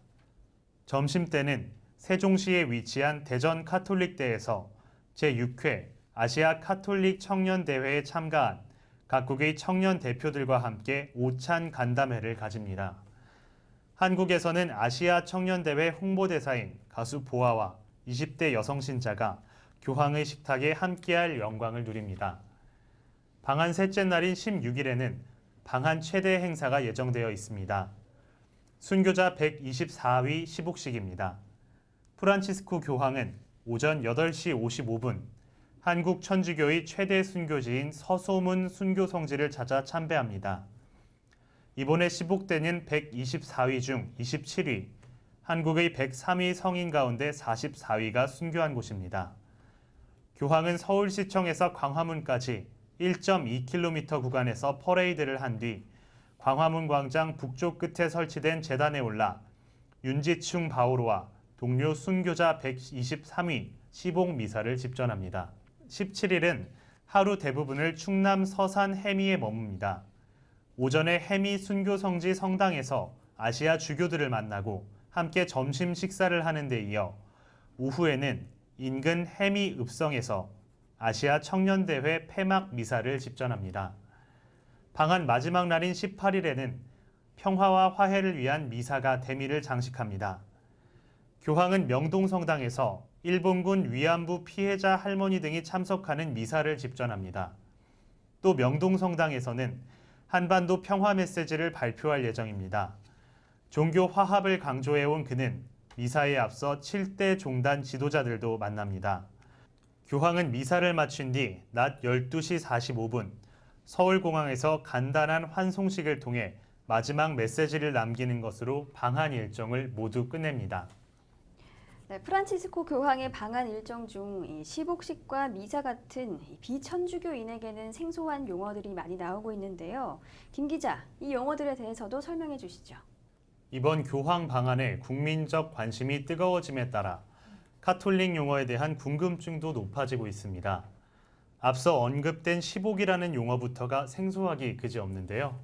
점심때는 세종시에 위치한 대전 카톨릭대에서 제6회 아시아 카톨릭 청년대회에 참가한 각국의 청년 대표들과 함께 오찬 간담회를 가집니다. 한국에서는 아시아 청년대회 홍보대사인 가수 보아와 20대 여성 신자가 교황의 식탁에 함께할 영광을 누립니다. 방한 셋째 날인 16일에는 방한 최대 행사가 예정되어 있습니다. 순교자 124위 시복식입니다. 프란치스코 교황은 오전 8시 55분 한국 천주교의 최대 순교지인 서소문 순교성지를 찾아 참배합니다. 이번에 시복되는 124위 중 27위, 한국의 103위 성인 가운데 44위가 순교한 곳입니다. 교황은 서울시청에서 광화문까지 1.2km 구간에서 퍼레이드를 한 뒤 광화문 광장 북쪽 끝에 설치된 제단에 올라 윤지충 바오로와 동료 순교자 123위 시복 미사를 집전합니다. 17일은 하루 대부분을 충남 서산 해미에 머뭅니다. 오전에 해미 순교성지 성당에서 아시아 주교들을 만나고 함께 점심 식사를 하는 데 이어 오후에는 인근 해미 읍성에서 아시아 청년대회 폐막 미사를 집전합니다. 방한 마지막 날인 18일에는 평화와 화해를 위한 미사가 대미를 장식합니다. 교황은 명동성당에서 일본군 위안부 피해자 할머니 등이 참석하는 미사를 집전합니다. 또 명동성당에서는 한반도 평화 메시지를 발표할 예정입니다. 종교 화합을 강조해온 그는 미사에 앞서 7대 종단 지도자들도 만납니다. 교황은 미사를 마친 뒤 낮 12시 45분 서울공항에서 간단한 환송식을 통해 마지막 메시지를 남기는 것으로 방한 일정을 모두 끝냅니다. 네, 프란치스코 교황의 방한 일정 중 시복식과 미사 같은 비천주교인에게는 생소한 용어들이 많이 나오고 있는데요. 김 기자, 이 용어들에 대해서도 설명해 주시죠. 이번 교황 방한에 국민적 관심이 뜨거워짐에 따라 카톨릭 용어에 대한 궁금증도 높아지고 있습니다. 앞서 언급된 시복이라는 용어부터가 생소하기 그지없는데요.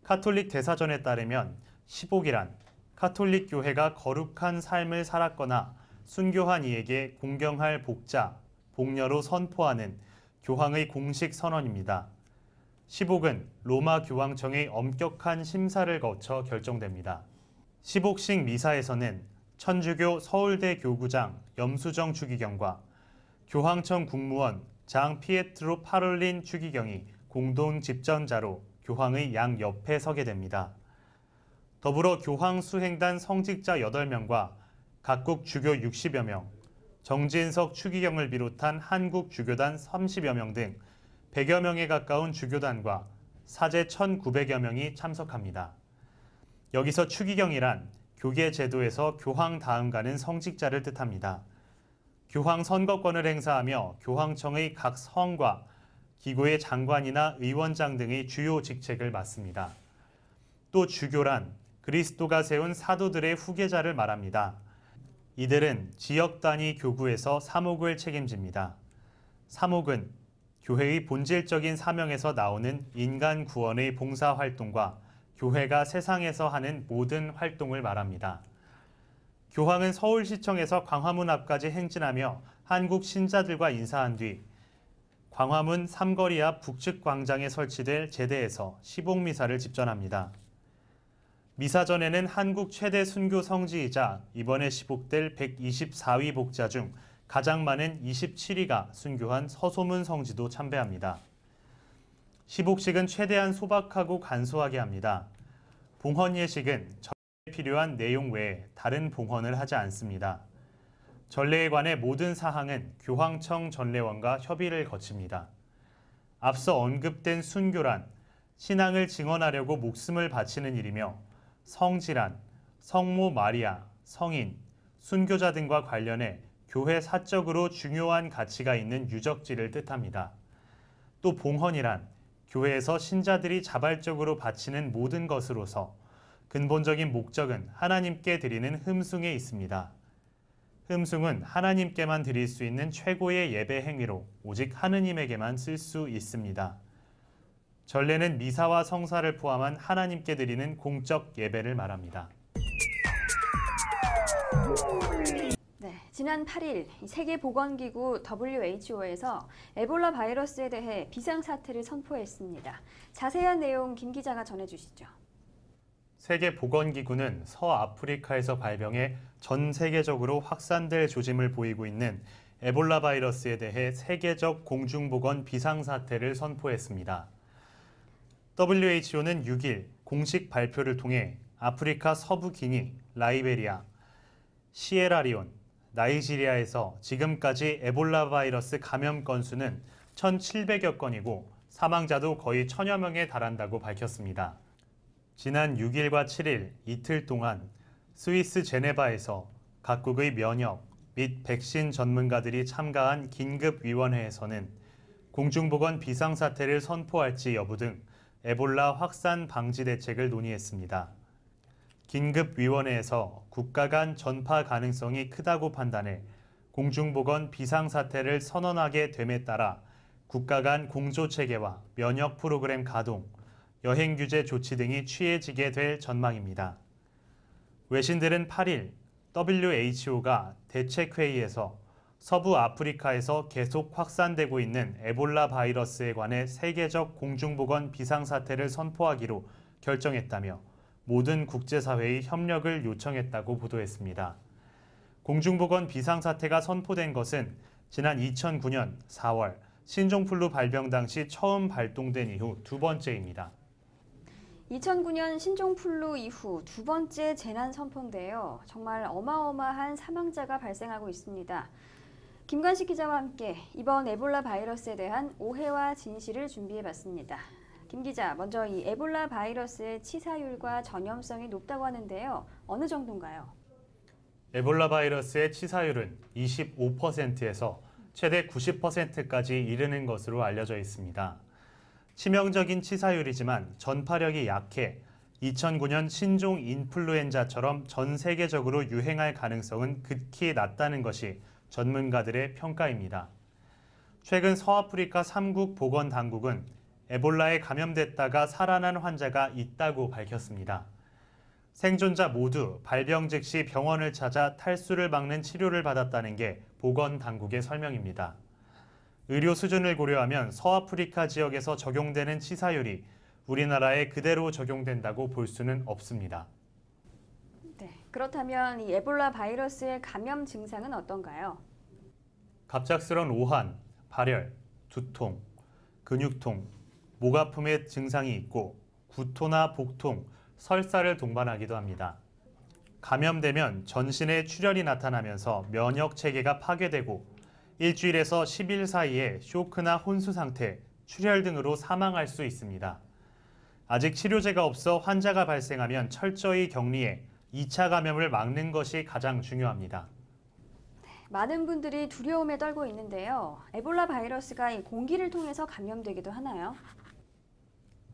카톨릭 대사전에 따르면 시복이란 카톨릭 교회가 거룩한 삶을 살았거나 순교한 이에게 공경할 복자, 복녀로 선포하는 교황의 공식 선언입니다. 시복은 로마 교황청의 엄격한 심사를 거쳐 결정됩니다. 시복식 미사에서는 천주교 서울대 교구장 염수정 추기경과 교황청 국무원 장 피에트로 파롤린 추기경이 공동 집전자로 교황의 양 옆에 서게 됩니다. 더불어 교황 수행단 성직자 8명과 각국 주교 60여 명, 정진석 추기경을 비롯한 한국 주교단 30여 명 등 100여 명에 가까운 주교단과 사제 1,900여 명이 참석합니다. 여기서 추기경이란 교계 제도에서 교황 다음 가는 성직자를 뜻합니다. 교황 선거권을 행사하며 교황청의 각 성과 기구의 장관이나 의원장 등의 주요 직책을 맡습니다. 또 주교란 그리스도가 세운 사도들의 후계자를 말합니다. 이들은 지역 단위 교구에서 사목을 책임집니다. 사목은 교회의 본질적인 사명에서 나오는 인간 구원의 봉사 활동과 교회가 세상에서 하는 모든 활동을 말합니다. 교황은 서울시청에서 광화문 앞까지 행진하며 한국 신자들과 인사한 뒤 광화문 삼거리 앞 북측 광장에 설치될 제대에서 시복미사를 집전합니다. 미사 전에는 한국 최대 순교 성지이자 이번에 시복될 124위 복자 중 가장 많은 27위가 순교한 서소문 성지도 참배합니다. 시복식은 최대한 소박하고 간소하게 합니다. 봉헌 예식은 전례에 필요한 내용 외에 다른 봉헌을 하지 않습니다. 전례에 관해 모든 사항은 교황청 전례원과 협의를 거칩니다. 앞서 언급된 순교란 신앙을 증언하려고 목숨을 바치는 일이며 성지란 성모 마리아, 성인, 순교자 등과 관련해 교회 사적으로 중요한 가치가 있는 유적지를 뜻합니다. 또 봉헌이란 교회에서 신자들이 자발적으로 바치는 모든 것으로서 근본적인 목적은 하나님께 드리는 흠숭에 있습니다. 흠숭은 하나님께만 드릴 수 있는 최고의 예배 행위로 오직 하느님에게만 쓸 수 있습니다. 전례는 미사와 성사를 포함한 하나님께 드리는 공적 예배를 말합니다. 네, 지난 8일 세계보건기구 WHO에서 에볼라 바이러스에 대해 비상사태를 선포했습니다. 자세한 내용 김 기자가 전해주시죠. 세계보건기구는 서아프리카에서 발병해 전 세계적으로 확산될 조짐을 보이고 있는 에볼라 바이러스에 대해 세계적 공중보건 비상사태를 선포했습니다. WHO는 6일 공식 발표를 통해 아프리카 서부 기니, 라이베리아, 시에라리온, 나이지리아에서 지금까지 에볼라 바이러스 감염 건수는 1,700여 건이고 사망자도 거의 1,000여 명에 달한다고 밝혔습니다. 지난 6일과 7일 이틀 동안 스위스 제네바에서 각국의 면역 및 백신 전문가들이 참가한 긴급위원회에서는 공중보건 비상사태를 선포할지 여부 등 에볼라 확산 방지 대책을 논의했습니다. 긴급위원회에서 국가 간 전파 가능성이 크다고 판단해 공중보건 비상사태를 선언하게 됨에 따라 국가 간 공조체계와 면역 프로그램 가동, 여행 규제 조치 등이 취해지게 될 전망입니다. 외신들은 8일 WHO가 대책회의에서 서부 아프리카에서 계속 확산되고 있는 에볼라 바이러스에 관해 세계적 공중보건 비상사태를 선포하기로 결정했다며 모든 국제사회의 협력을 요청했다고 보도했습니다. 공중보건 비상사태가 선포된 것은 지난 2009년 4월 신종플루 발병 당시 처음 발동된 이후 두 번째입니다. 2009년 신종플루 이후 두 번째 재난 선포인데요. 정말 어마어마한 사망자가 발생하고 있습니다. 김관식 기자와 함께 이번 에볼라 바이러스에 대한 오해와 진실을 준비해봤습니다. 김 기자, 먼저 이 에볼라 바이러스의 치사율과 전염성이 높다고 하는데요. 어느 정도인가요? 에볼라 바이러스의 치사율은 25%에서 최대 90%까지 이르는 것으로 알려져 있습니다. 치명적인 치사율이지만 전파력이 약해 2009년 신종 인플루엔자처럼 전 세계적으로 유행할 가능성은 극히 낮다는 것이 전문가들의 평가입니다. 최근 서아프리카 3국 보건당국은 에볼라에 감염됐다가 살아난 환자가 있다고 밝혔습니다. 생존자 모두 발병 즉시 병원을 찾아 탈수를 막는 치료를 받았다는 게 보건당국의 설명입니다. 의료 수준을 고려하면 서아프리카 지역에서 적용되는 치사율이 우리나라에 그대로 적용된다고 볼 수는 없습니다. 네, 그렇다면 이 에볼라 바이러스의 감염 증상은 어떤가요? 갑작스런 오한, 발열, 두통, 근육통, 목 아픔의 증상이 있고 구토나 복통, 설사를 동반하기도 합니다. 감염되면 전신에 출혈이 나타나면서 면역 체계가 파괴되고 일주일에서 10일 사이에 쇼크나 혼수 상태, 출혈 등으로 사망할 수 있습니다. 아직 치료제가 없어 환자가 발생하면 철저히 격리해 2차 감염을 막는 것이 가장 중요합니다. 많은 분들이 두려움에 떨고 있는데요. 에볼라 바이러스가 이 공기를 통해서 감염되기도 하나요?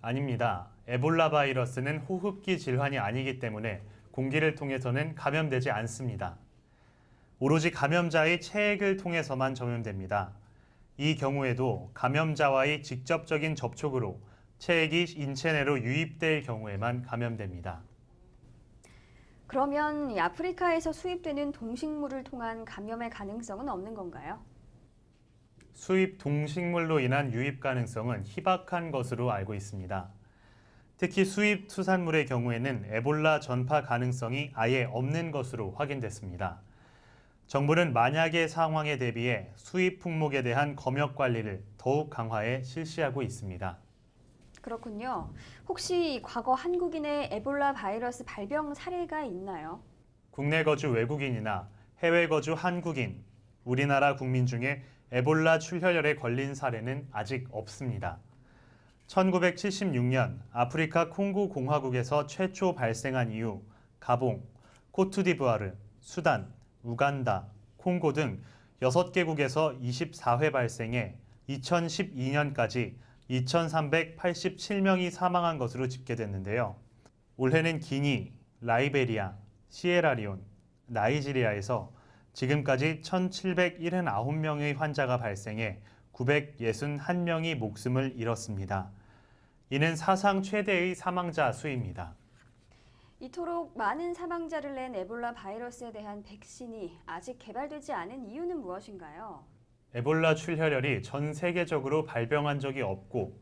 아닙니다. 에볼라 바이러스는 호흡기 질환이 아니기 때문에 공기를 통해서는 감염되지 않습니다. 오로지 감염자의 체액을 통해서만 전염됩니다. 이 경우에도 감염자와의 직접적인 접촉으로 체액이 인체 내로 유입될 경우에만 감염됩니다. 그러면 이 아프리카에서 수입되는 동식물을 통한 감염의 가능성은 없는 건가요? 수입 동식물로 인한 유입 가능성은 희박한 것으로 알고 있습니다. 특히 수입 수산물의 경우에는 에볼라 전파 가능성이 아예 없는 것으로 확인됐습니다. 정부는 만약의 상황에 대비해 수입 품목에 대한 검역 관리를 더욱 강화해 실시하고 있습니다. 그렇군요. 혹시 과거 한국인의 에볼라 바이러스 발병 사례가 있나요? 국내 거주 외국인이나 해외 거주 한국인, 우리나라 국민 중에 에볼라 출혈열에 걸린 사례는 아직 없습니다. 1976년 아프리카 콩고 공화국에서 최초 발생한 이후 가봉, 코트디부아르, 수단, 우간다, 콩고 등 6개국에서 24회 발생해 2012년까지 2,387명이 사망한 것으로 집계됐는데요. 올해는 기니, 라이베리아, 시에라리온, 나이지리아에서 지금까지 1,779명의 환자가 발생해 961명이 목숨을 잃었습니다. 이는 사상 최대의 사망자 수입니다. 이토록 많은 사망자를 낸 에볼라 바이러스에 대한 백신이 아직 개발되지 않은 이유는 무엇인가요? 에볼라 출혈열이 전 세계적으로 발병한 적이 없고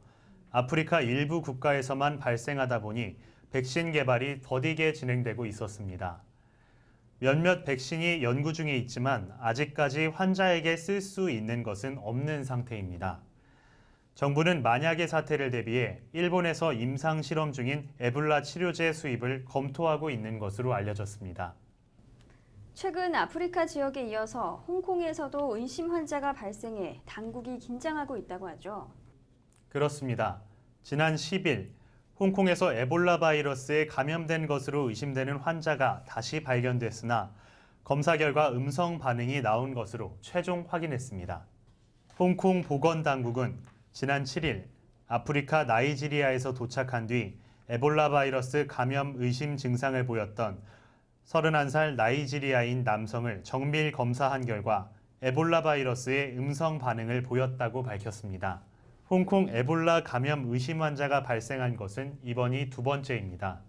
아프리카 일부 국가에서만 발생하다 보니 백신 개발이 더디게 진행되고 있었습니다. 몇몇 백신이 연구 중에 있지만 아직까지 환자에게 쓸 수 있는 것은 없는 상태입니다. 정부는 만약의 사태를 대비해 일본에서 임상 실험 중인 에볼라 치료제 수입을 검토하고 있는 것으로 알려졌습니다. 최근 아프리카 지역에 이어서 홍콩에서도 의심 환자가 발생해 당국이 긴장하고 있다고 하죠. 그렇습니다. 지난 10일 홍콩에서 에볼라 바이러스에 감염된 것으로 의심되는 환자가 다시 발견됐으나 검사 결과 음성 반응이 나온 것으로 최종 확인했습니다. 홍콩 보건당국은 지난 7일 아프리카 나이지리아에서 도착한 뒤 에볼라 바이러스 감염 의심 증상을 보였던 31살 나이지리아인 남성을 정밀 검사한 결과 에볼라 바이러스의 음성 반응을 보였다고 밝혔습니다. 홍콩 에볼라 감염 의심 환자가 발생한 것은 이번이 두 번째입니다.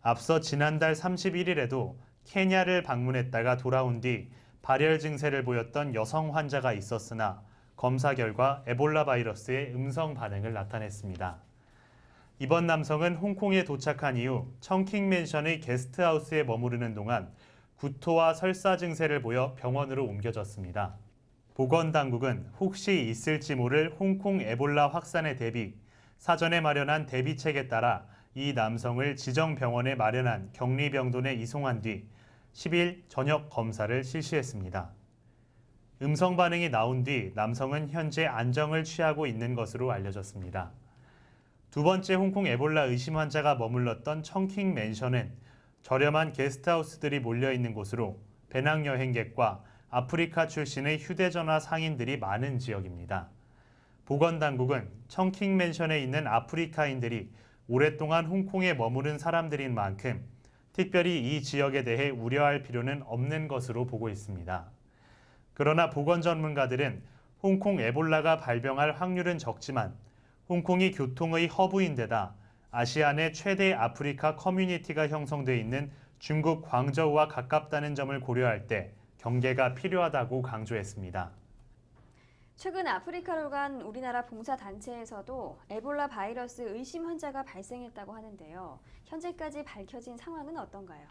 앞서 지난달 31일에도 케냐를 방문했다가 돌아온 뒤 발열 증세를 보였던 여성 환자가 있었으나 검사 결과 에볼라 바이러스의 음성 반응을 나타냈습니다. 이번 남성은 홍콩에 도착한 이후 청킹 맨션의 게스트하우스에 머무르는 동안 구토와 설사 증세를 보여 병원으로 옮겨졌습니다. 보건당국은 혹시 있을지 모를 홍콩 에볼라 확산에 대비 사전에 마련한 대비책에 따라 이 남성을 지정 병원에 마련한 격리병동에 이송한 뒤 10일 저녁 검사를 실시했습니다. 음성 반응이 나온 뒤 남성은 현재 안정을 취하고 있는 것으로 알려졌습니다. 두 번째 홍콩 에볼라 의심 환자가 머물렀던 청킹 맨션은 저렴한 게스트하우스들이 몰려있는 곳으로 배낭여행객과 아프리카 출신의 휴대전화 상인들이 많은 지역입니다. 보건당국은 청킹 맨션에 있는 아프리카인들이 오랫동안 홍콩에 머무른 사람들인 만큼 특별히 이 지역에 대해 우려할 필요는 없는 것으로 보고 있습니다. 그러나 보건 전문가들은 홍콩 에볼라가 발병할 확률은 적지만 홍콩이 교통의 허브인데다 아시안의 최대 아프리카 커뮤니티가 형성돼 있는 중국 광저우와 가깝다는 점을 고려할 때 경계가 필요하다고 강조했습니다. 최근 아프리카로 간 우리나라 봉사단체에서도 에볼라 바이러스 의심 환자가 발생했다고 하는데요. 현재까지 밝혀진 상황은 어떤가요?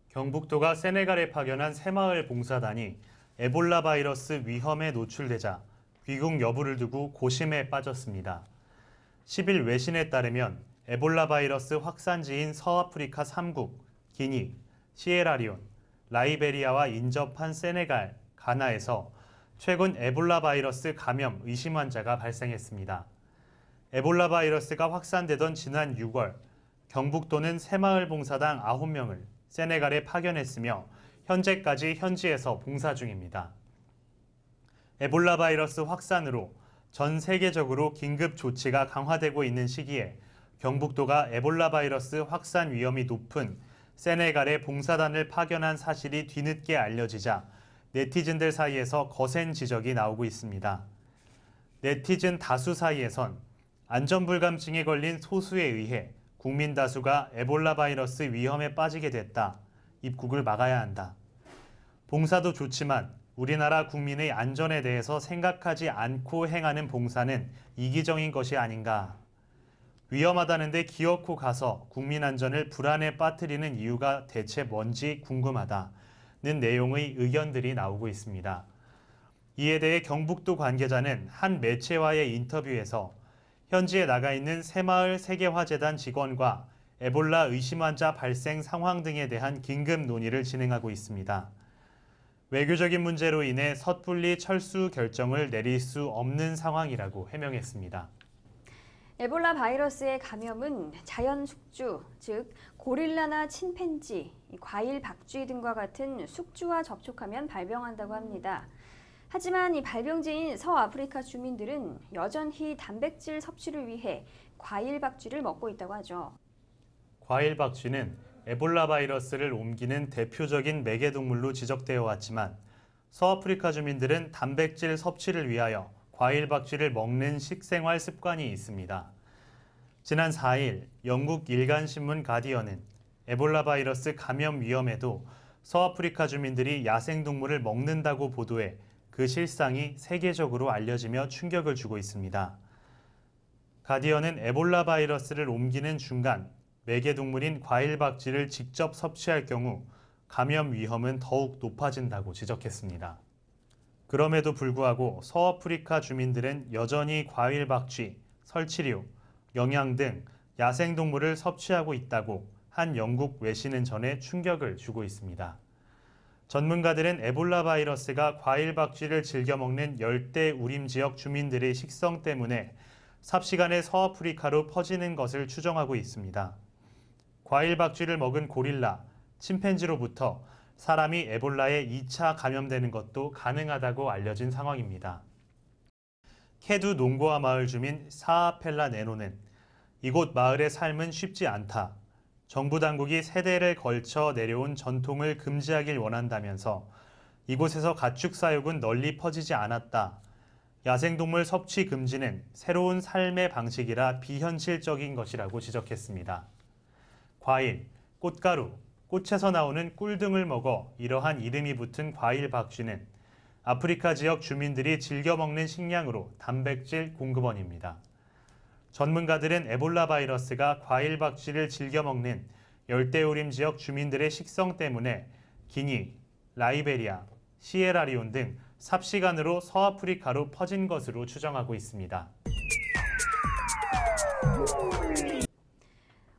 경북도가 세네갈에 파견한 새마을 봉사단이 에볼라 바이러스 위험에 노출되자 귀국 여부를 두고 고심에 빠졌습니다. 10일 외신에 따르면 에볼라 바이러스 확산지인 서아프리카 3국, 기니, 시에라리온, 라이베리아와 인접한 세네갈, 가나에서 최근 에볼라 바이러스 감염 의심 환자가 발생했습니다. 에볼라 바이러스가 확산되던 지난 6월, 경북도는 새마을 봉사당 9명을 세네갈에 파견했으며 현재까지 현지에서 봉사 중입니다. 에볼라 바이러스 확산으로 전 세계적으로 긴급 조치가 강화되고 있는 시기에 경북도가 에볼라 바이러스 확산 위험이 높은 세네갈에 봉사단을 파견한 사실이 뒤늦게 알려지자 네티즌들 사이에서 거센 지적이 나오고 있습니다. 네티즌 다수 사이에선 안전불감증에 걸린 소수에 의해 국민 다수가 에볼라 바이러스 위험에 빠지게 됐다. 입국을 막아야 한다. 봉사도 좋지만 우리나라 국민의 안전에 대해서 생각하지 않고 행하는 봉사는 이기적인 것이 아닌가. 위험하다는데 기어코 가서 국민 안전을 불안에 빠뜨리는 이유가 대체 뭔지 궁금하다는 내용의 의견들이 나오고 있습니다. 이에 대해 경북도 관계자는 한 매체와의 인터뷰에서 현지에 나가 있는 새마을 세계화재단 직원과 에볼라 의심 환자 발생 상황 등에 대한 긴급 논의를 진행하고 있습니다. 외교적인 문제로 인해 섣불리 철수 결정을 내릴 수 없는 상황이라고 해명했습니다. 에볼라 바이러스의 감염은 자연 숙주, 즉 고릴라나 침팬지, 과일, 박쥐 등과 같은 숙주와 접촉하면 발병한다고 합니다. 하지만 이 발병지인 서아프리카 주민들은 여전히 단백질 섭취를 위해 과일, 박쥐를 먹고 있다고 하죠. 과일 박쥐는 에볼라 바이러스를 옮기는 대표적인 매개동물로 지적되어 왔지만 서아프리카 주민들은 단백질 섭취를 위하여 과일 박쥐를 먹는 식생활 습관이 있습니다. 지난 4일 영국 일간신문 가디언은 에볼라 바이러스 감염 위험에도 서아프리카 주민들이 야생동물을 먹는다고 보도해 그 실상이 세계적으로 알려지며 충격을 주고 있습니다. 가디언은 에볼라 바이러스를 옮기는 중간 매개동물인 과일 박쥐를 직접 섭취할 경우 감염 위험은 더욱 높아진다고 지적했습니다. 그럼에도 불구하고 서아프리카 주민들은 여전히 과일 박쥐, 설치류, 영양 등 야생동물을 섭취하고 있다고 한 영국 외신은 전해 충격을 주고 있습니다. 전문가들은 에볼라 바이러스가 과일 박쥐를 즐겨 먹는 열대 우림 지역 주민들의 식성 때문에 삽시간에 서아프리카로 퍼지는 것을 추정하고 있습니다. 과일 박쥐를 먹은 고릴라, 침팬지로부터 사람이 에볼라에 2차 감염되는 것도 가능하다고 알려진 상황입니다. 케두 농고아 마을 주민 사아펠라 네노는 이곳 마을의 삶은 쉽지 않다. 정부 당국이 세대를 걸쳐 내려온 전통을 금지하길 원한다면서 이곳에서 가축 사육은 널리 퍼지지 않았다. 야생동물 섭취 금지는 새로운 삶의 방식이라 비현실적인 것이라고 지적했습니다. 과일, 꽃가루, 꽃에서 나오는 꿀 등을 먹어 이러한 이름이 붙은 과일 박쥐는 아프리카 지역 주민들이 즐겨 먹는 식량으로 단백질 공급원입니다. 전문가들은 에볼라 바이러스가 과일 박쥐를 즐겨 먹는 열대우림 지역 주민들의 식성 때문에 기니, 라이베리아, 시에라리온 등 삽시간으로 서아프리카로 퍼진 것으로 추정하고 있습니다.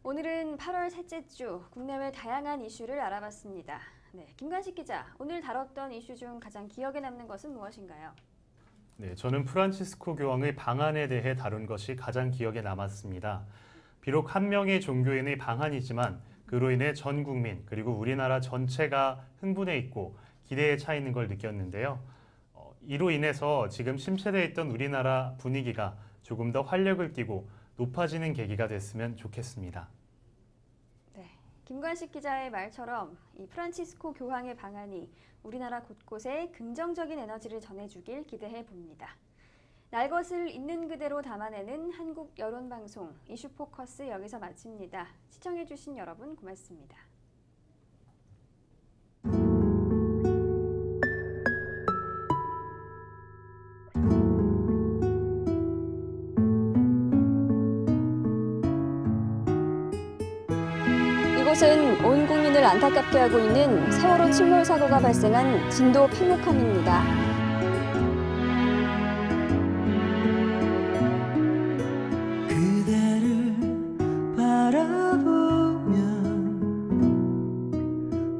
오늘은 8월 셋째 주 국내외 다양한 이슈를 알아봤습니다. 네, 김관식 기자, 오늘 다뤘던 이슈 중 가장 기억에 남는 것은 무엇인가요? 네, 저는 프란치스코 교황의 방한에 대해 다룬 것이 가장 기억에 남았습니다. 비록 한 명의 종교인의 방한이지만 그로 인해 전 국민 그리고 우리나라 전체가 흥분해 있고 기대에 차 있는 걸 느꼈는데요. 이로 인해서 지금 침체되어 있던 우리나라 분위기가 조금 더 활력을 띠고 높아지는 계기가 됐으면 좋겠습니다. 네, 김관식 기자의 말처럼 이 프란치스코 교황의 방안이 우리나라 곳곳에 긍정적인 에너지를 전해주길 기대해 봅니다. 날 것을 있는 그대로 담아내는 한국 여론방송 이슈포커스 여기서 마칩니다. 시청해주신 여러분 고맙습니다. 이곳은 온 국민을 안타깝게 하고 있는 세월호 침몰 사고가 발생한 진도 팽목항입니다. 그대를 바라보면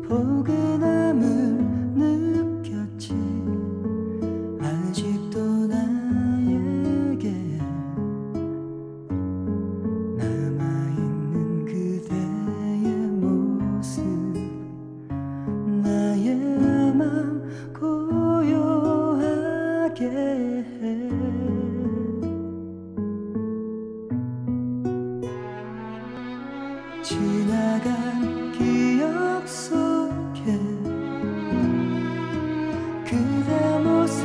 포근함을 느꼈지. 아직도 나에게 남아있는 그대의 모습, 나의 맘 고요하게 해. 지나간 기억 속에 그대 모습